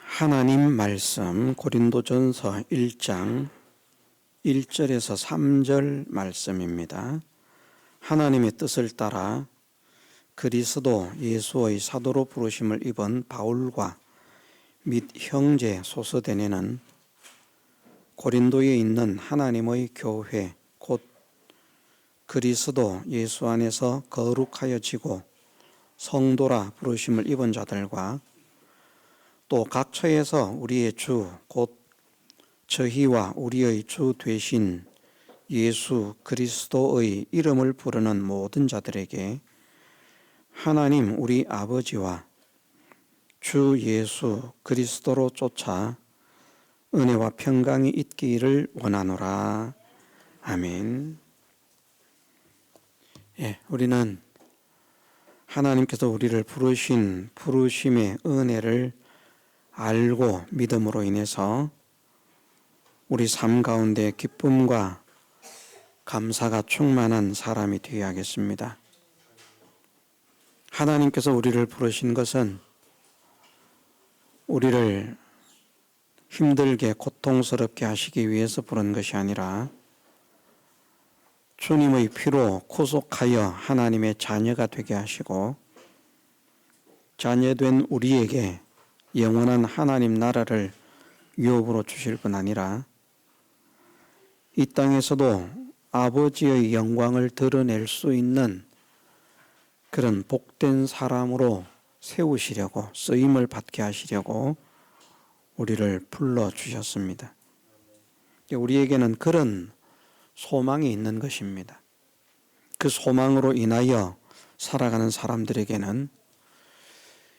하나님 말씀 고린도전서 1장 1절에서 3절 말씀입니다. 하나님의 뜻을 따라 그리스도 예수의 사도로 부르심을 입은 바울과 및 형제 소서대네는 고린도에 있는 하나님의 교회 곧 그리스도 예수 안에서 거룩하여지고 성도라 부르심을 입은 자들과 또 각처에서 우리의 주 곧 저희와 우리의 주 되신 예수 그리스도의 이름을 부르는 모든 자들에게 하나님 우리 아버지와 주 예수 그리스도로 쫓아 은혜와 평강이 있기를 원하노라. 아멘. 우리는 하나님께서 우리를 부르신 부르심의 은혜를 알고 믿음으로 인해서 우리 삶 가운데 기쁨과 감사가 충만한 사람이 되어야 하겠습니다. 하나님께서 우리를 부르신 것은 우리를 힘들게 고통스럽게 하시기 위해서 부른 것이 아니라 주님의 피로 구속하여 하나님의 자녀가 되게 하시고 자녀된 우리에게 영원한 하나님 나라를 유업으로 주실 뿐 아니라 이 땅에서도 아버지의 영광을 드러낼 수 있는 그런 복된 사람으로 세우시려고 쓰임을 받게 하시려고 우리를 불러주셨습니다. 우리에게는 그런 소망이 있는 것입니다. 그 소망으로 인하여 살아가는 사람들에게는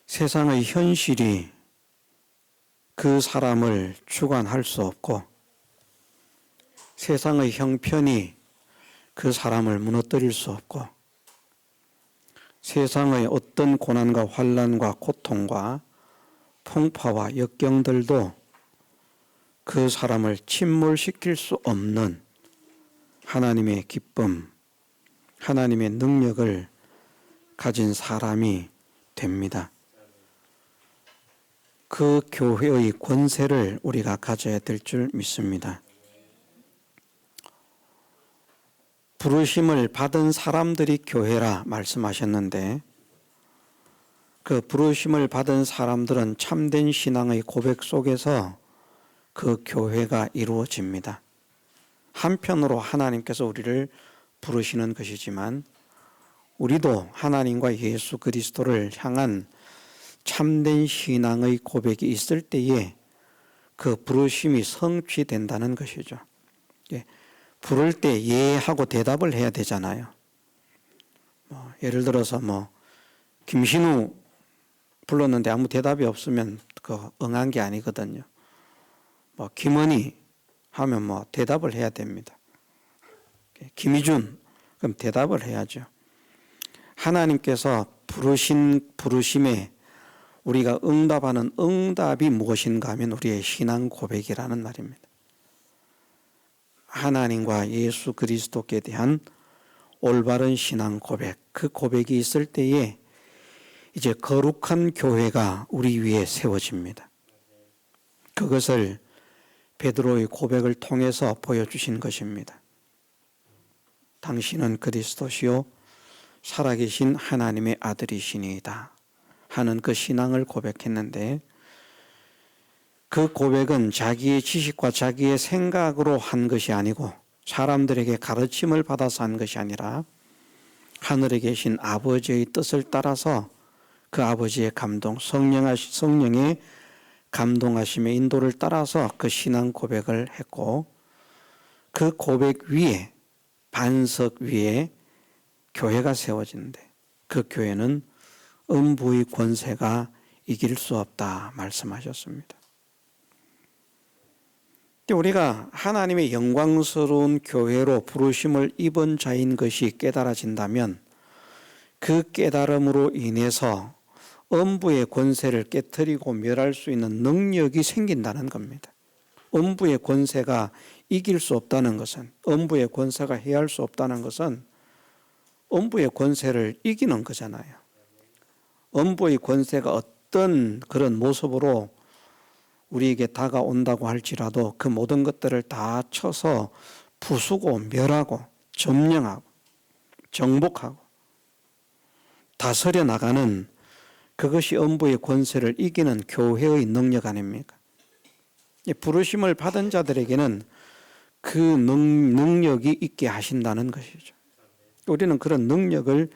세상의 현실이 그 사람을 주관할 수 없고 세상의 형편이 그 사람을 무너뜨릴 수 없고 세상의 어떤 고난과 환난과 고통과 풍파와 역경들도 그 사람을 침몰시킬 수 없는 하나님의 기쁨, 하나님의 능력을 가진 사람이 됩니다. 그 교회의 권세를 우리가 가져야 될 줄 믿습니다. 부르심을 받은 사람들이 교회라 말씀하셨는데 그 부르심을 받은 사람들은 참된 신앙의 고백 속에서 그 교회가 이루어집니다. 한편으로 하나님께서 우리를 부르시는 것이지만 우리도 하나님과 예수 그리스도를 향한 참된 신앙의 고백이 있을 때에 그 부르심이 성취된다는 것이죠. 부를 때 예 하고 대답을 해야 되잖아요. 예를 들어서 김신우 불렀는데 아무 대답이 없으면 응한 게 아니거든요. 김은희 하면 대답을 해야 됩니다. 김희준 그럼 대답을 해야죠. 하나님께서 부르신 부르심에 우리가 응답하는 응답이 무엇인가 하면 우리의 신앙 고백이라는 말입니다. 하나님과 예수 그리스도께 대한 올바른 신앙 고백, 그 고백이 있을 때에 이제 거룩한 교회가 우리 위에 세워집니다. 그것을 베드로의 고백을 통해서 보여주신 것입니다. 당신은 그리스도시요 살아계신 하나님의 아들이시니이다 하는 그 신앙을 고백했는데 그 고백은 자기의 지식과 자기의 생각으로 한 것이 아니고 사람들에게 가르침을 받아서 한 것이 아니라 하늘에 계신 아버지의 뜻을 따라서 그 아버지의 감동, 성령의 감동하심의 인도를 따라서 그 신앙 고백을 했고 그 고백 위에 반석 위에 교회가 세워지는데 그 교회는 음부의 권세가 이길 수 없다 말씀하셨습니다. 우리가 하나님의 영광스러운 교회로 부르심을 입은 자인 것이 깨달아진다면 그 깨달음으로 인해서 음부의 권세를 깨트리고 멸할 수 있는 능력이 생긴다는 겁니다. 음부의 권세가 이길 수 없다는 것은, 음부의 권세가 해할 수 없다는 것은 음부의 권세를 이기는 거잖아요. 음부의 권세가 어떤 그런 모습으로 우리에게 다가온다고 할지라도 그 모든 것들을 다 쳐서 부수고 멸하고 점령하고 정복하고 다스려 나가는, 그것이 음부의 권세를 이기는 교회의 능력 아닙니까? 부르심을 받은 자들에게는 그 능력이 있게 하신다는 것이죠. 우리는 그런 능력을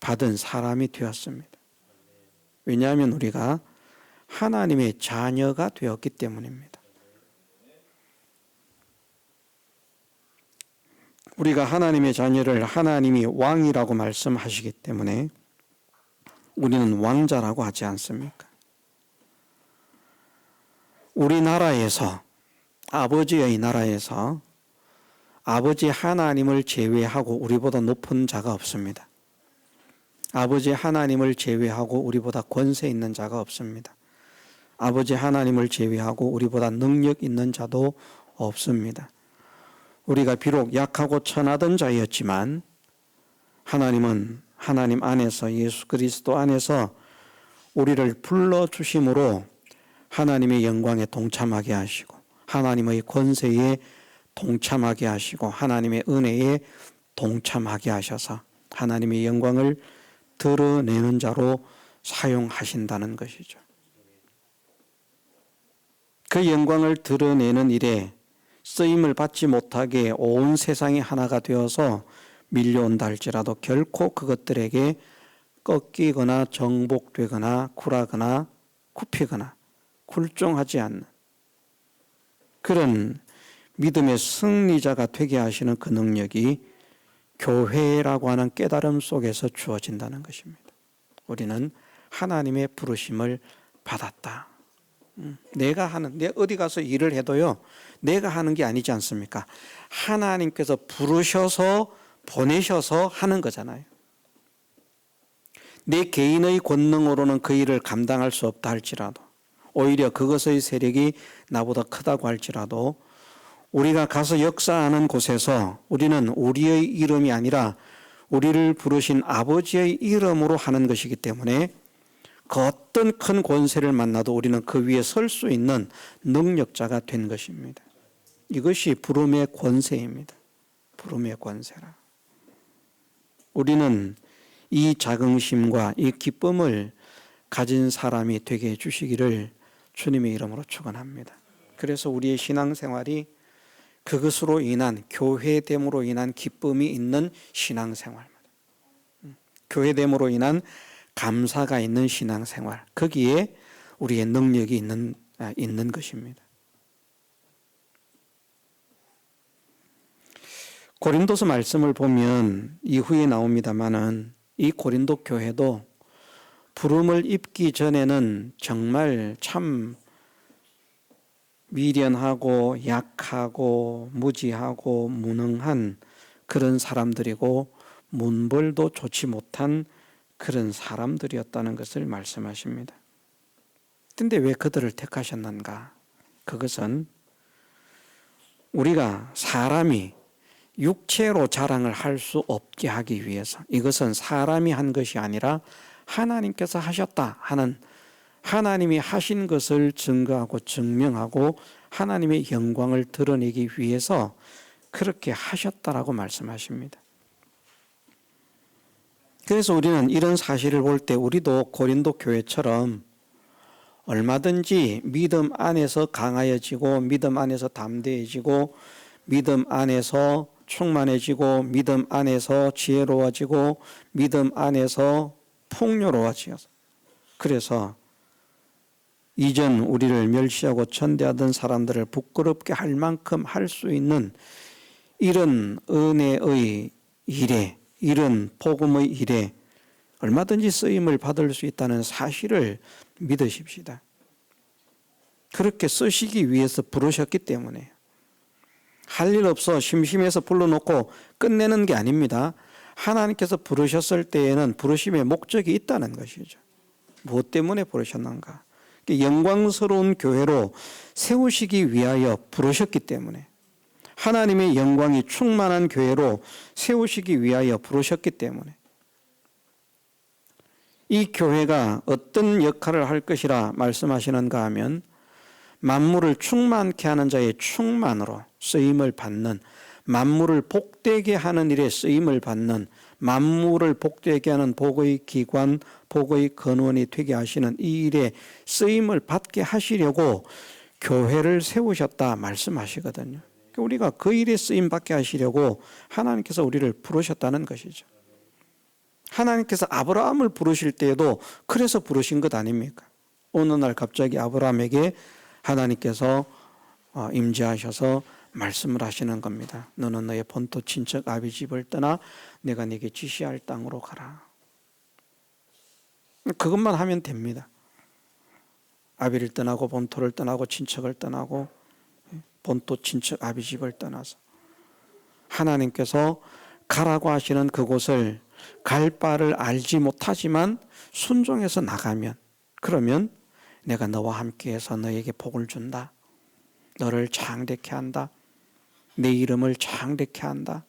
받은 사람이 되었습니다. 왜냐하면 우리가 하나님의 자녀가 되었기 때문입니다. 우리가 하나님의 자녀를 하나님이 왕이라고 말씀하시기 때문에 우리는 왕자라고 하지 않습니까? 우리나라에서, 아버지의 나라에서 아버지 하나님을 제외하고 우리보다 높은 자가 없습니다. 아버지 하나님을 제외하고 우리보다 권세 있는 자가 없습니다. 아버지 하나님을 제외하고 우리보다 능력 있는 자도 없습니다. 우리가 비록 약하고 천하던 자였지만 하나님은 하나님 안에서, 예수 그리스도 안에서 우리를 불러주심으로 하나님의 영광에 동참하게 하시고 하나님의 권세에 동참하게 하시고 하나님의 은혜에 동참하게 하셔서 하나님의 영광을 드러내는 자로 사용하신다는 것이죠. 그 영광을 드러내는 일에 쓰임을 받지 못하게 온 세상이 하나가 되어서 밀려온다 할지라도 결코 그것들에게 꺾이거나 정복되거나 굴하거나 굽히거나 굴종하지 않는 그런 믿음의 승리자가 되게 하시는 그 능력이 교회라고 하는 깨달음 속에서 주어진다는 것입니다. 우리는 하나님의 부르심을 받았다. 내가 어디 가서 일을 해도요, 내가 하는 게 아니지 않습니까? 하나님께서 부르셔서 보내셔서 하는 거잖아요. 내 개인의 권능으로는 그 일을 감당할 수 없다 할지라도, 오히려 그것의 세력이 나보다 크다고 할지라도 우리가 가서 역사하는 곳에서 우리는 우리의 이름이 아니라 우리를 부르신 아버지의 이름으로 하는 것이기 때문에 그 어떤 큰 권세를 만나도 우리는 그 위에 설 수 있는 능력자가 된 것입니다. 이것이 부름의 권세입니다. 부름의 권세라. 우리는 이 자긍심과 이 기쁨을 가진 사람이 되게 해주시기를 주님의 이름으로 축원합니다. 그래서 우리의 신앙생활이 그것으로 인한, 교회됨으로 인한 기쁨이 있는 신앙생활입니다. 교회됨으로 인한 감사가 있는 신앙생활, 거기에 우리의 능력이 있는 것입니다. 고린도서 말씀을 보면 이후에 나옵니다마는 이 고린도 교회도 부름을 입기 전에는 정말 참 미련하고 약하고 무지하고 무능한 그런 사람들이고 문벌도 좋지 못한 그런 사람들이었다는 것을 말씀하십니다. 그런데 왜 그들을 택하셨는가? 그것은 우리가 사람이 육체로 자랑을 할 수 없게 하기 위해서, 이것은 사람이 한 것이 아니라 하나님께서 하셨다 하는, 하나님이 하신 것을 증거하고 증명하고 하나님의 영광을 드러내기 위해서 그렇게 하셨다라고 말씀하십니다. 그래서 우리는 이런 사실을 볼 때 우리도 고린도 교회처럼 얼마든지 믿음 안에서 강하여지고 믿음 안에서 담대해지고 믿음 안에서 충만해지고 믿음 안에서 지혜로워지고 믿음 안에서 풍요로워지어서, 그래서 이전 우리를 멸시하고 천대하던 사람들을 부끄럽게 할 만큼 할 수 있는 이런 은혜의 일에, 이런 복음의 일에 얼마든지 쓰임을 받을 수 있다는 사실을 믿으십시다. 그렇게 쓰시기 위해서 부르셨기 때문에, 할 일 없어 심심해서 불러놓고 끝내는 게 아닙니다. 하나님께서 부르셨을 때에는 부르심의 목적이 있다는 것이죠. 무엇 때문에 부르셨는가? 영광스러운 교회로 세우시기 위하여 부르셨기 때문에, 하나님의 영광이 충만한 교회로 세우시기 위하여 부르셨기 때문에, 이 교회가 어떤 역할을 할 것이라 말씀하시는가 하면 만물을 충만케 하는 자의 충만으로 쓰임을 받는, 만물을 복되게 하는 일에 쓰임을 받는, 만물을 복되게 하는 복의 기관, 복의 근원이 되게 하시는 이 일에 쓰임을 받게 하시려고 교회를 세우셨다 말씀하시거든요. 우리가 그 일에 쓰임 받게 하시려고 하나님께서 우리를 부르셨다는 것이죠. 하나님께서 아브라함을 부르실 때에도 그래서 부르신 것 아닙니까? 어느 날 갑자기 아브라함에게 하나님께서 임재하셔서 말씀을 하시는 겁니다. 너는 너의 본토 친척 아비 집을 떠나 내가 네게 지시할 땅으로 가라. 그것만 하면 됩니다. 아비를 떠나고 본토를 떠나고 친척을 떠나고 본토 친척 아비 집을 떠나서 하나님께서 가라고 하시는 그곳을 갈 바를 알지 못하지만 순종해서 나가면, 그러면 내가 너와 함께해서 너에게 복을 준다. 너를 장대케 한다. 내 이름을 장대케 한다.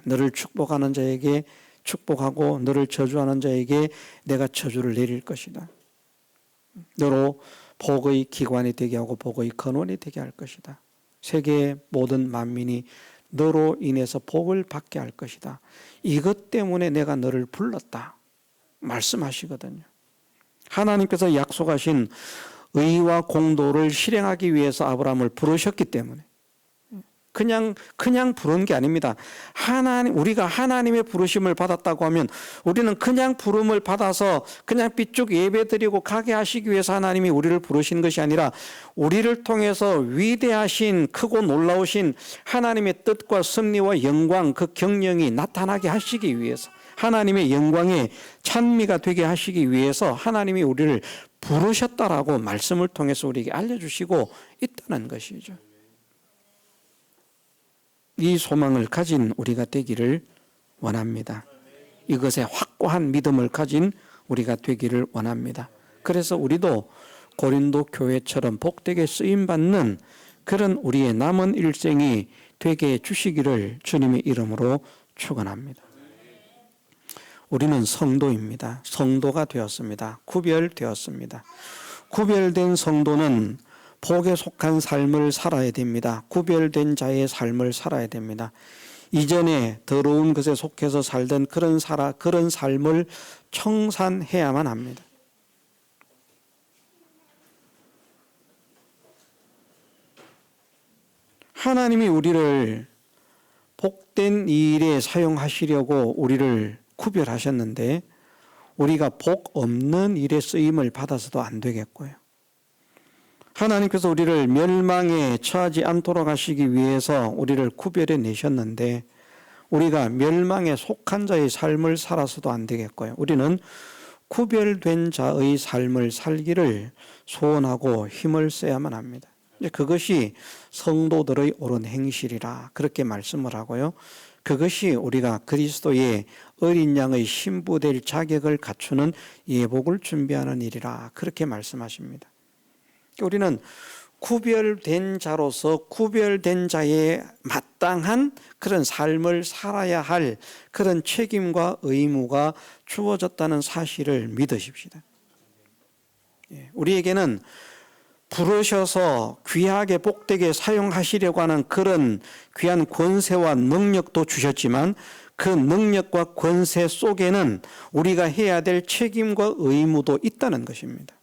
너를 축복하는 자에게 축복하고 너를 저주하는 자에게 내가 저주를 내릴 것이다. 너로 복의 기관이 되게 하고 복의 근원이 되게 할 것이다. 세계의 모든 만민이 너로 인해서 복을 받게 할 것이다. 이것 때문에 내가 너를 불렀다 말씀하시거든요. 하나님께서 약속하신 의와 공도를 실행하기 위해서 아브라함을 부르셨기 때문에 그냥 부른 게 아닙니다. 우리가 하나님의 부르심을 받았다고 하면 우리는 그냥 부름을 받아서 그냥 삐쭉 예배드리고 가게 하시기 위해서 하나님이 우리를 부르신 것이 아니라 우리를 통해서 위대하신 크고 놀라우신 하나님의 뜻과 섭리와 영광, 그 경영이 나타나게 하시기 위해서, 하나님의 영광의 찬미가 되게 하시기 위해서 하나님이 우리를 부르셨다라고 말씀을 통해서 우리에게 알려주시고 있다는 것이죠. 이 소망을 가진 우리가 되기를 원합니다. 이것에 확고한 믿음을 가진 우리가 되기를 원합니다. 그래서 우리도 고린도 교회처럼 복되게 쓰임받는 그런 우리의 남은 일생이 되게 해주시기를 주님의 이름으로 축원합니다. 우리는 성도입니다. 성도가 되었습니다. 구별되었습니다. 구별된 성도는 복에 속한 삶을 살아야 됩니다. 구별된 자의 삶을 살아야 됩니다. 이전에 더러운 것에 속해서 살던 그런 삶을 청산해야만 합니다. 하나님이 우리를 복된 일에 사용하시려고 우리를 구별하셨는데 우리가 복 없는 일에 쓰임을 받아서도 안 되겠고요. 하나님께서 우리를 멸망에 처하지 않도록 하시기 위해서 우리를 구별해 내셨는데 우리가 멸망에 속한 자의 삶을 살아서도 안 되겠고요. 우리는 구별된 자의 삶을 살기를 소원하고 힘을 써야만 합니다. 그것이 성도들의 옳은 행실이라 그렇게 말씀을 하고요. 그것이 우리가 그리스도의 어린 양의 신부될 자격을 갖추는 예복을 준비하는 일이라 그렇게 말씀하십니다. 우리는 구별된 자로서 구별된 자에 마땅한 그런 삶을 살아야 할 그런 책임과 의무가 주어졌다는 사실을 믿으십시다. 우리에게는 부르셔서 귀하게 복되게 사용하시려고 하는 그런 귀한 권세와 능력도 주셨지만 그 능력과 권세 속에는 우리가 해야 될 책임과 의무도 있다는 것입니다.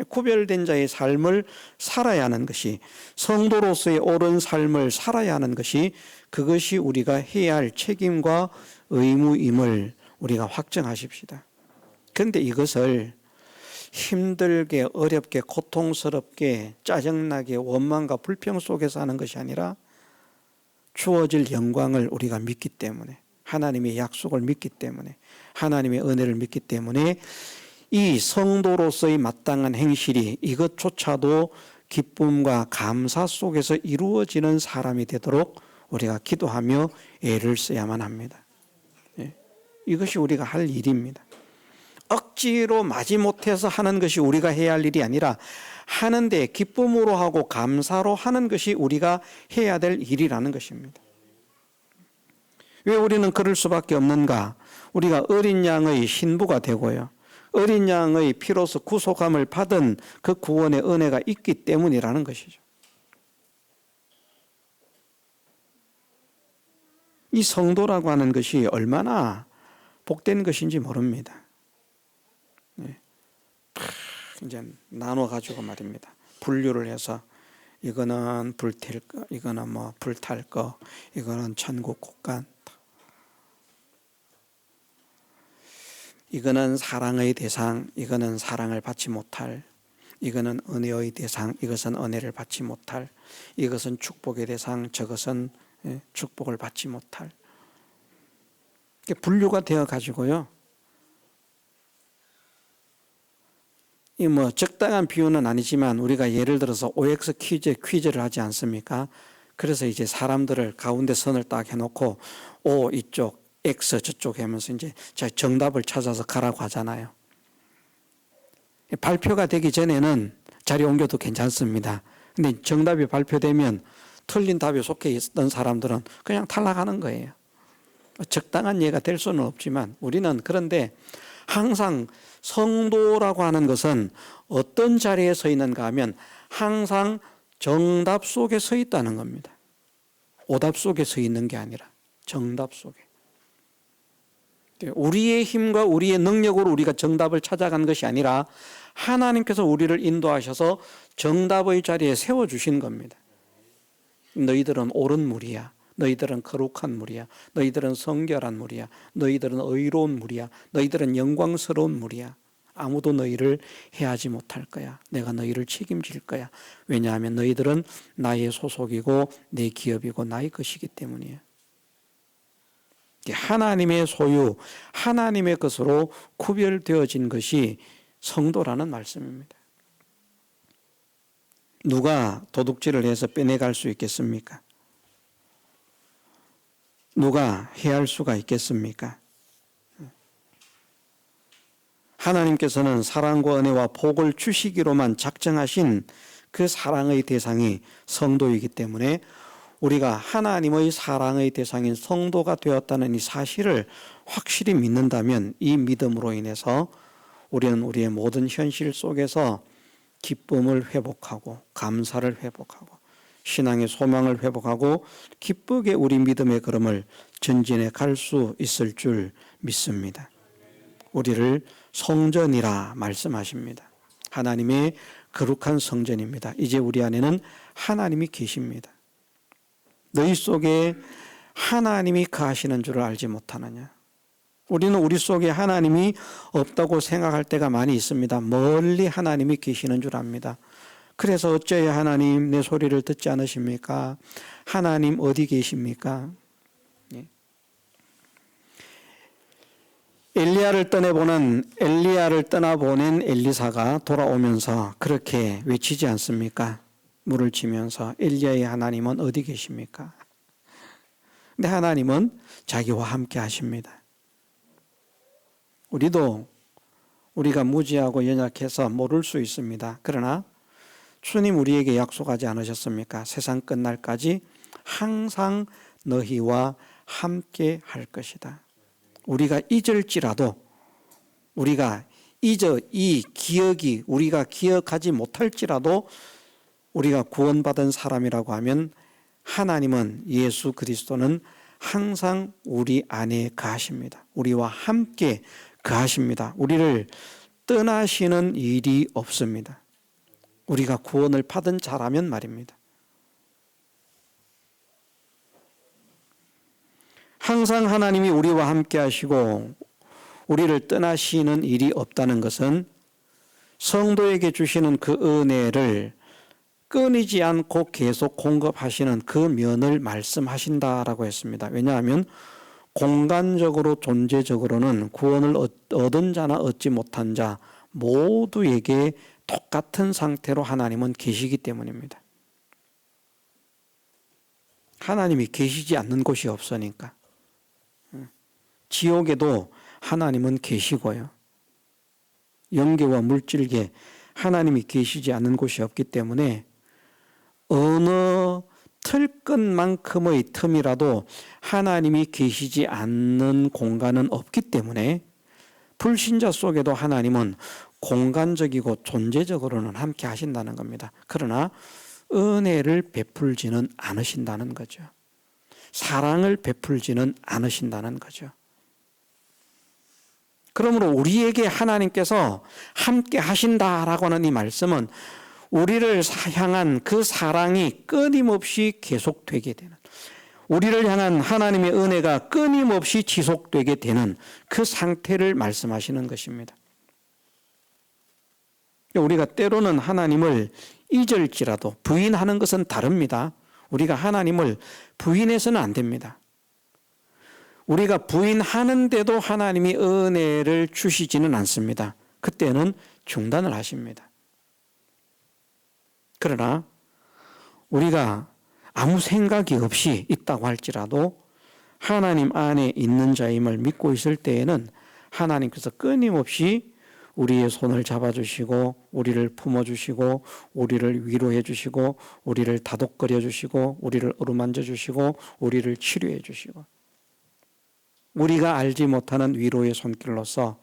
구별된 자의 삶을 살아야 하는 것이, 성도로서의 옳은 삶을 살아야 하는 것이, 그것이 우리가 해야 할 책임과 의무임을 우리가 확정하십시다. 그런데 이것을 힘들게 어렵게 고통스럽게 짜증나게 원망과 불평 속에서 하는 것이 아니라 주어질 영광을 우리가 믿기 때문에, 하나님의 약속을 믿기 때문에, 하나님의 은혜를 믿기 때문에 이 성도로서의 마땅한 행실이 이것조차도 기쁨과 감사 속에서 이루어지는 사람이 되도록 우리가 기도하며 애를 써야만 합니다. 이것이 우리가 할 일입니다. 억지로 마지못해서 하는 것이 우리가 해야 할 일이 아니라 하는데 기쁨으로 하고 감사로 하는 것이 우리가 해야 될 일이라는 것입니다. 왜 우리는 그럴 수밖에 없는가? 우리가 어린 양의 신부가 되고요. 어린 양의 피로서 구속함을 받은 그 구원의 은혜가 있기 때문이라는 것이죠. 이 성도라고 하는 것이 얼마나 복된 것인지 모릅니다. 네. 이제 나눠가지고 말입니다. 분류를 해서 이거는 불튈 거, 이거는 뭐 불탈 거, 이거는 천국 곳간, 이거는 사랑의 대상, 이거는 사랑을 받지 못할, 이거는 은혜의 대상, 이것은 은혜를 받지 못할, 이것은 축복의 대상, 저것은 축복을 받지 못할. 분류가 되어 가지고요. 이 뭐 적당한 비유는 아니지만 우리가 예를 들어서 OX 퀴즈를 하지 않습니까? 그래서 이제 사람들을 가운데 선을 딱 해놓고 O 이쪽, X 저쪽 하면서 이제 정답을 찾아서 가라고 하잖아요. 발표가 되기 전에는 자리 옮겨도 괜찮습니다. 근데 정답이 발표되면 틀린 답에 속해 있던 사람들은 그냥 탈락하는 거예요. 적당한 예가 될 수는 없지만 우리는 그런데 항상 성도라고 하는 것은 어떤 자리에 서 있는가 하면 항상 정답 속에 서 있다는 겁니다. 오답 속에 서 있는 게 아니라 정답 속에. 우리의 힘과 우리의 능력으로 우리가 정답을 찾아간 것이 아니라 하나님께서 우리를 인도하셔서 정답의 자리에 세워주신 겁니다. 너희들은 옳은 무리야. 너희들은 거룩한 무리야. 너희들은 성결한 무리야. 너희들은 의로운 무리야. 너희들은 영광스러운 무리야. 아무도 너희를 해하지 못할 거야. 내가 너희를 책임질 거야. 왜냐하면 너희들은 나의 소속이고 내 기업이고 나의 것이기 때문이에요. 하나님의 소유, 하나님의 것으로 구별되어진 것이 성도라는 말씀입니다. 누가 도둑질을 해서 빼내갈 수 있겠습니까? 누가 해할 수가 있겠습니까? 하나님께서는 사랑과 은혜와 복을 주시기로만 작정하신 그 사랑의 대상이 성도이기 때문에 우리가 하나님의 사랑의 대상인 성도가 되었다는 이 사실을 확실히 믿는다면 이 믿음으로 인해서 우리는 우리의 모든 현실 속에서 기쁨을 회복하고 감사를 회복하고 신앙의 소망을 회복하고 기쁘게 우리 믿음의 걸음을 전진해 갈 수 있을 줄 믿습니다. 우리를 성전이라 말씀하십니다. 하나님의 거룩한 성전입니다. 이제 우리 안에는 하나님이 계십니다. 너희 속에 하나님이 거하시는 줄을 알지 못하느냐? 우리는 우리 속에 하나님이 없다고 생각할 때가 많이 있습니다. 멀리 하나님이 계시는 줄 압니다. 그래서 어째야 하나님 내 소리를 듣지 않으십니까? 하나님 어디 계십니까? 엘리야를 떠나보낸 엘리사가 돌아오면서 그렇게 외치지 않습니까? 물을 치면서 엘리야의 하나님은 어디 계십니까? 근데 하나님은 자기와 함께 하십니다. 우리가 무지하고 연약해서 모를 수 있습니다. 그러나 주님 우리에게 약속하지 않으셨습니까? 세상 끝날까지 항상 너희와 함께 할 것이다. 우리가 잊을지라도 우리가 이 기억이 우리가 기억하지 못할지라도 우리가 구원받은 사람이라고 하면 하나님은 예수 그리스도는 항상 우리 안에 거하십니다. 우리와 함께 거하십니다. 우리를 떠나시는 일이 없습니다. 우리가 구원을 받은 자라면 말입니다. 항상 하나님이 우리와 함께 하시고 우리를 떠나시는 일이 없다는 것은 성도에게 주시는 그 은혜를 끊이지 않고 계속 공급하시는 그 면을 말씀하신다라고 했습니다. 왜냐하면 공간적으로 존재적으로는 구원을 얻은 자나 얻지 못한 자 모두에게 똑같은 상태로 하나님은 계시기 때문입니다. 하나님이 계시지 않는 곳이 없으니까. 지옥에도 하나님은 계시고요. 영계와 물질계 하나님이 계시지 않는 곳이 없기 때문에 어느 틀끝만큼의 틈이라도 하나님이 계시지 않는 공간은 없기 때문에 불신자 속에도 하나님은 공간적이고 존재적으로는 함께 하신다는 겁니다. 그러나 은혜를 베풀지는 않으신다는 거죠. 사랑을 베풀지는 않으신다는 거죠. 그러므로 우리에게 하나님께서 함께 하신다라고 하는 이 말씀은 우리를 향한 그 사랑이 끊임없이 계속되게 되는, 우리를 향한 하나님의 은혜가 끊임없이 지속되게 되는 그 상태를 말씀하시는 것입니다. 우리가 때로는 하나님을 잊을지라도, 부인하는 것은 다릅니다. 우리가 하나님을 부인해서는 안 됩니다. 우리가 부인하는데도 하나님이 은혜를 주시지는 않습니다. 그때는 중단을 하십니다. 그러나 우리가 아무 생각이 없이 있다고 할지라도 하나님 안에 있는 자임을 믿고 있을 때에는 하나님께서 끊임없이 우리의 손을 잡아주시고 우리를 품어주시고 우리를 위로해 주시고 우리를 다독거려 주시고 우리를 어루만져 주시고 우리를 치료해 주시고, 우리가 알지 못하는 위로의 손길로서,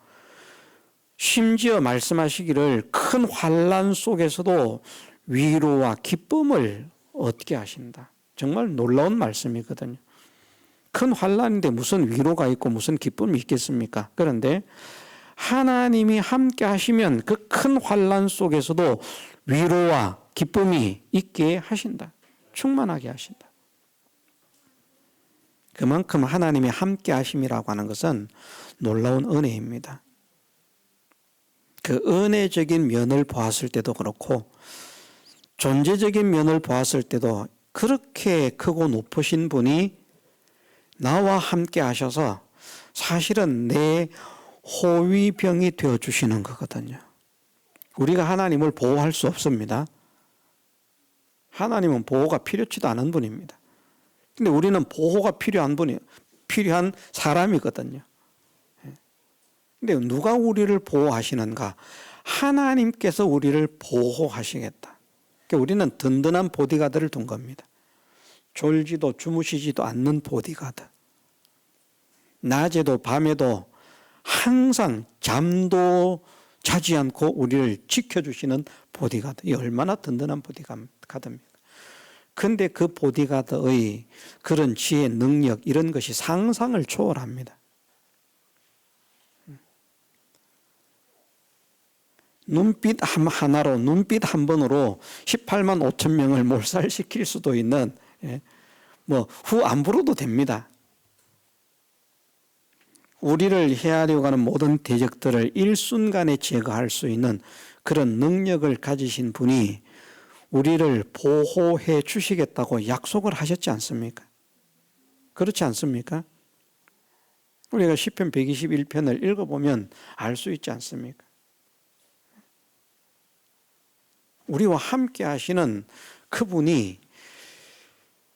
심지어 말씀하시기를 큰 환난 속에서도 위로와 기쁨을 얻게 하신다. 정말 놀라운 말씀이거든요. 큰 환난인데 무슨 위로가 있고 무슨 기쁨이 있겠습니까? 그런데 하나님이 함께 하시면 그 큰 환난 속에서도 위로와 기쁨이 있게 하신다. 충만하게 하신다. 그만큼 하나님이 함께 하심이라고 하는 것은 놀라운 은혜입니다. 그 은혜적인 면을 보았을 때도 그렇고 존재적인 면을 보았을 때도 그렇게 크고 높으신 분이 나와 함께 하셔서 사실은 내 호위병이 되어주시는 거거든요. 우리가 하나님을 보호할 수 없습니다. 하나님은 보호가 필요치도 않은 분입니다. 근데 우리는 보호가 필요한 사람이거든요. 근데 누가 우리를 보호하시는가? 하나님께서 우리를 보호하시겠다. 그러니까 우리는 든든한 보디가드를 둔 겁니다. 졸지도 주무시지도 않는 보디가드. 낮에도 밤에도 항상 잠도 자지 않고 우리를 지켜주시는 보디가드. 이 얼마나 든든한 보디가드입니까? 근데 그 보디가드의 그런 지혜, 능력, 이런 것이 상상을 초월합니다. 눈빛 하나로, 눈빛 한 번으로 18만 5천 명을 몰살시킬 수도 있는, 후 안 불어도 됩니다. 우리를 헤아려고 하는 모든 대적들을 일순간에 제거할 수 있는 그런 능력을 가지신 분이 우리를 보호해 주시겠다고 약속을 하셨지 않습니까? 그렇지 않습니까? 우리가 시편 121편을 읽어보면 알 수 있지 않습니까? 우리와 함께 하시는 그분이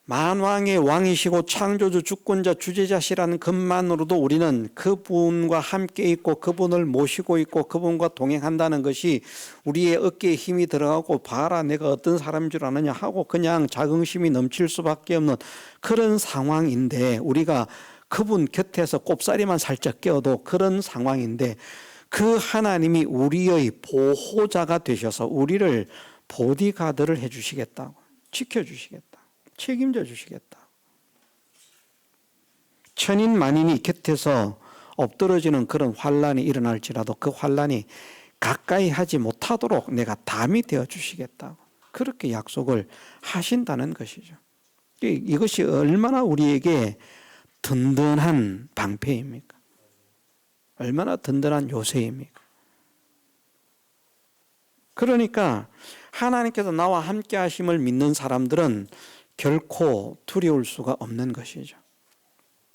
만왕의 왕이시고 창조주, 주권자, 주제자시라는 것만으로도 우리는 그분과 함께 있고 그분을 모시고 있고 그분과 동행한다는 것이 우리의 어깨에 힘이 들어가고, 봐라 내가 어떤 사람인 줄 아느냐 하고 그냥 자긍심이 넘칠 수밖에 없는 그런 상황인데, 우리가 그분 곁에서 꼽사리만 살짝 껴도 그런 상황인데, 그 하나님이 우리의 보호자가 되셔서 우리를 보디가드를 해주시겠다고, 지켜주시겠다, 책임져 주시겠다. 천인 만인이 곁에서 엎드러지는 그런 환난이 일어날지라도 그 환난이 가까이 하지 못하도록 내가 담이 되어 주시겠다고, 그렇게 약속을 하신다는 것이죠. 이것이 얼마나 우리에게 든든한 방패입니까? 얼마나 든든한 요새입니까? 그러니까 하나님께서 나와 함께 하심을 믿는 사람들은 결코 두려울 수가 없는 것이죠.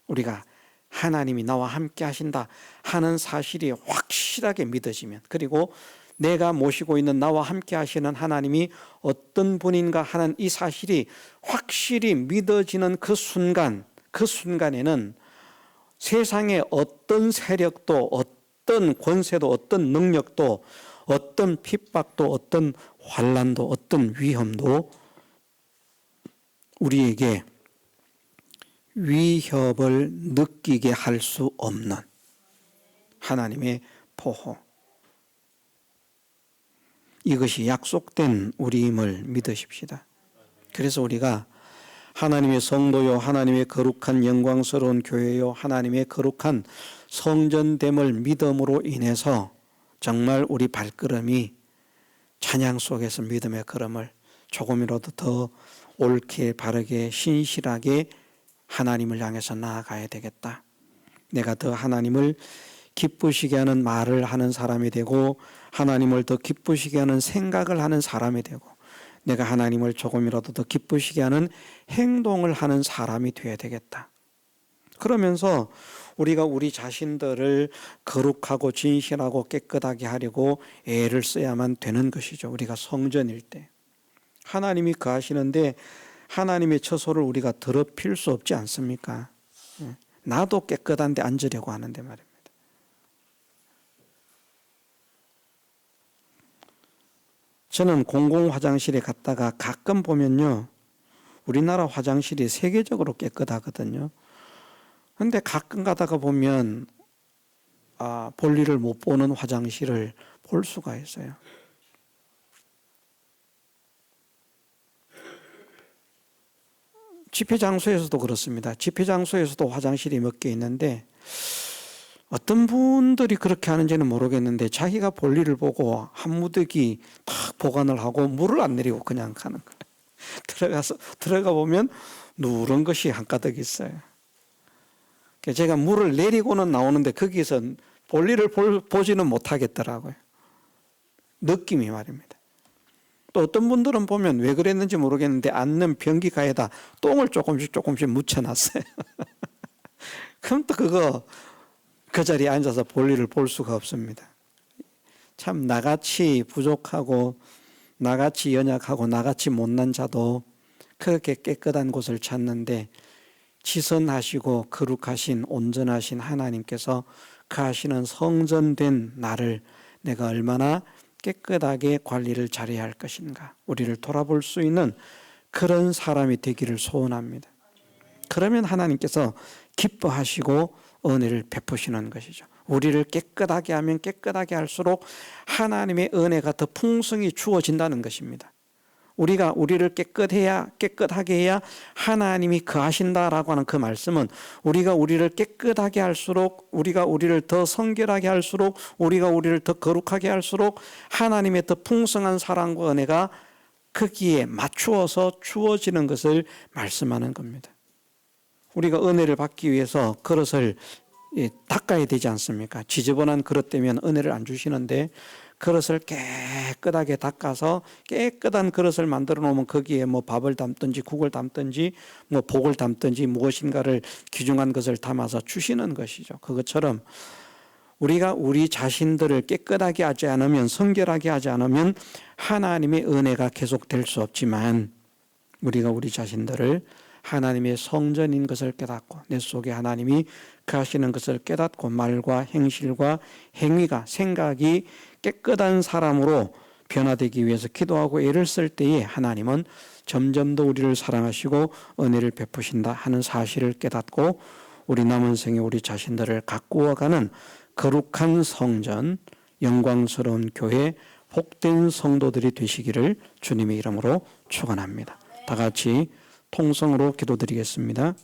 우리가 하나님이 나와 함께 하신다 하는 사실이 확실하게 믿어지면, 그리고 내가 모시고 있는 나와 함께 하시는 하나님이 어떤 분인가 하는 이 사실이 확실히 믿어지는 그 순간에는 세상의 어떤 세력도, 어떤 권세도, 어떤 능력도, 어떤 핍박도, 어떤 환난도, 어떤 위험도 우리에게 위협을 느끼게 할 수 없는 하나님의 포호. 이것이 약속된 우리임을 믿으십시다. 그래서 우리가 하나님의 성도요, 하나님의 거룩한 영광스러운 교회요, 하나님의 거룩한 성전됨을 믿음으로 인해서 정말 우리 발걸음이 찬양 속에서 믿음의 걸음을 조금이라도 더 옳게 바르게 신실하게 하나님을 향해서 나아가야 되겠다. 내가 더 하나님을 기쁘시게 하는 말을 하는 사람이 되고 하나님을 더 기쁘시게 하는 생각을 하는 사람이 되고 내가 하나님을 조금이라도 더 기쁘시게 하는 행동을 하는 사람이 되어야 되겠다. 그러면서 우리가 우리 자신들을 거룩하고 진실하고 깨끗하게 하려고 애를 써야만 되는 것이죠. 우리가 성전일 때 하나님이 거하시는데 하나님의 처소를 우리가 더럽힐 수 없지 않습니까? 나도 깨끗한데 앉으려고 하는데 말입니다. 저는 공공 화장실에 갔다가 가끔 보면요, 우리나라 화장실이 세계적으로 깨끗하거든요. 그런데 가끔 가다가 보면 볼일을 못 보는 화장실을 볼 수가 있어요. 집회 장소에서도 그렇습니다. 집회 장소에서도 화장실이 몇 개 있는데 어떤 분들이 그렇게 하는지는 모르겠는데 자기가 볼일을 보고 한 무더기 탁 보관을 하고 물을 안 내리고 그냥 가는 거예요. 들어가 보면 누런 것이 한가득 있어요. 제가 물을 내리고는 나오는데 거기서 볼일을 보지는 못하겠더라고요. 느낌이 말입니다. 또 어떤 분들은 보면 왜 그랬는지 모르겠는데 앉는 변기가에다 똥을 조금씩 묻혀놨어요. 그럼 또 그 자리에 앉아서 볼일을 볼 수가 없습니다. 참 나같이 부족하고 나같이 연약하고 나같이 못난 자도 그렇게 깨끗한 곳을 찾는데 지선하시고 거룩하신 온전하신 하나님께서 거하시는 성전된 나를 내가 얼마나 깨끗하게 관리를 잘해야 할 것인가, 우리를 돌아볼 수 있는 그런 사람이 되기를 소원합니다. 그러면 하나님께서 기뻐하시고 은혜를 베푸시는 것이죠. 우리를 깨끗하게 하면 깨끗하게 할수록 하나님의 은혜가 더 풍성히 주어진다는 것입니다. 우리가 우리를 깨끗하게 해야 하나님이 거하신다라고 하는 그 말씀은 우리가 우리를 깨끗하게 할수록, 우리가 우리를 더 성결하게 할수록, 우리가 우리를 더 거룩하게 할수록 하나님의 더 풍성한 사랑과 은혜가 거기에 맞추어서 주어지는 것을 말씀하는 겁니다. 우리가 은혜를 받기 위해서 그릇을 닦아야 되지 않습니까? 지저분한 그릇 되면 은혜를 안 주시는데 그릇을 깨끗하게 닦아서 깨끗한 그릇을 만들어 놓으면 거기에 뭐 밥을 담든지 국을 담든지 뭐 복을 담든지 무엇인가를 귀중한 것을 담아서 주시는 것이죠. 그것처럼 우리가 우리 자신들을 깨끗하게 하지 않으면, 성결하게 하지 않으면 하나님의 은혜가 계속될 수 없지만 우리가 우리 자신들을 하나님의 성전인 것을 깨닫고 내 속에 하나님이 거하시는 것을 깨닫고 말과 행실과 행위가, 생각이 깨끗한 사람으로 변화되기 위해서 기도하고 애를 쓸 때에 하나님은 점점 더 우리를 사랑하시고 은혜를 베푸신다 하는 사실을 깨닫고 우리 남은 생에 우리 자신들을 가꾸어가는 거룩한 성전, 영광스러운 교회, 복된 성도들이 되시기를 주님의 이름으로 축원합니다. 다 같이 통성으로 기도드리겠습니다.